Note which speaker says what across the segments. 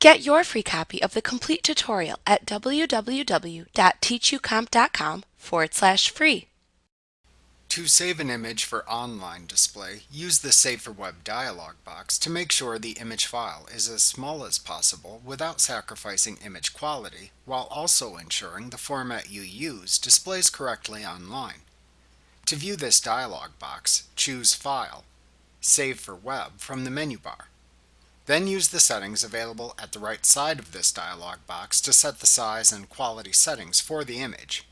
Speaker 1: Get your free copy of the complete tutorial at www.teachucomp.com/free.
Speaker 2: To save an image for online display, use the Save for Web dialog box to make sure the image file is as small as possible without sacrificing image quality, while also ensuring the format you use displays correctly online. To view this dialog box, choose File, Save for Web from the menu bar. Then use the settings available at the right side of this dialog box to set the size and quality settings for the image.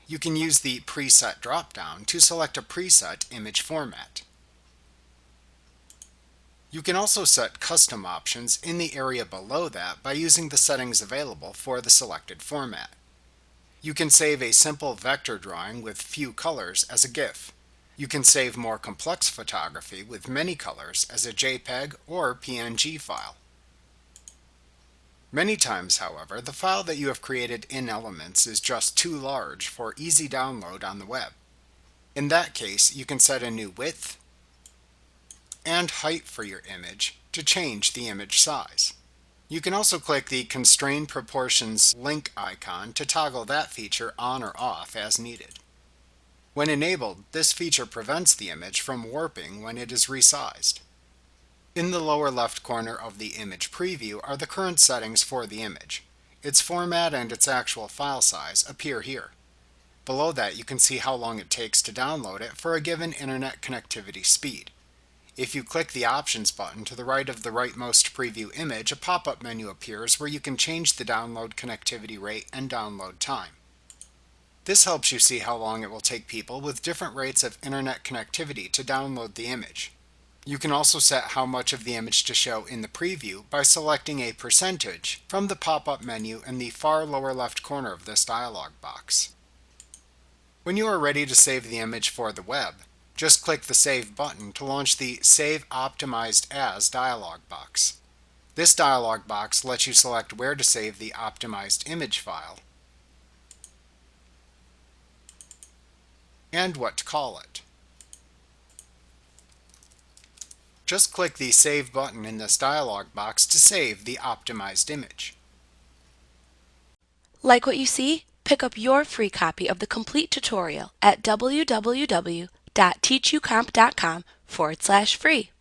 Speaker 2: You can use the Preset drop-down to select a preset image format. You can also set custom options in the area below that by using the settings available for the selected format. You can save a simple vector drawing with few colors as a GIF. You can save more complex photography with many colors as a JPEG or PNG file. Many times, however, the file that you have created in Elements is just too large for easy download on the web. In that case, you can set a new width and height for your image to change the image size. You can also click the Constrain Proportions link icon to toggle that feature on or off as needed. When enabled, this feature prevents the image from warping when it is resized. In the lower left corner of the image preview are the current settings for the image. Its format and its actual file size appear here. Below that, you can see how long it takes to download it for a given internet connectivity speed. If you click the Options button to the right of the rightmost preview image, a pop-up menu appears where you can change the download connectivity rate and download time. This helps you see how long it will take people with different rates of internet connectivity to download the image. You can also set how much of the image to show in the preview by selecting a percentage from the pop-up menu in the far lower left corner of this dialog box. When you are ready to save the image for the web, just click the Save button to launch the Save Optimized As dialog box. This dialog box lets you select where to save the optimized image file and what to call it. Just click the Save button in this dialog box to save the optimized image.
Speaker 1: Like what you see? Pick up your free copy of the complete tutorial at www.teachucomp.com/free.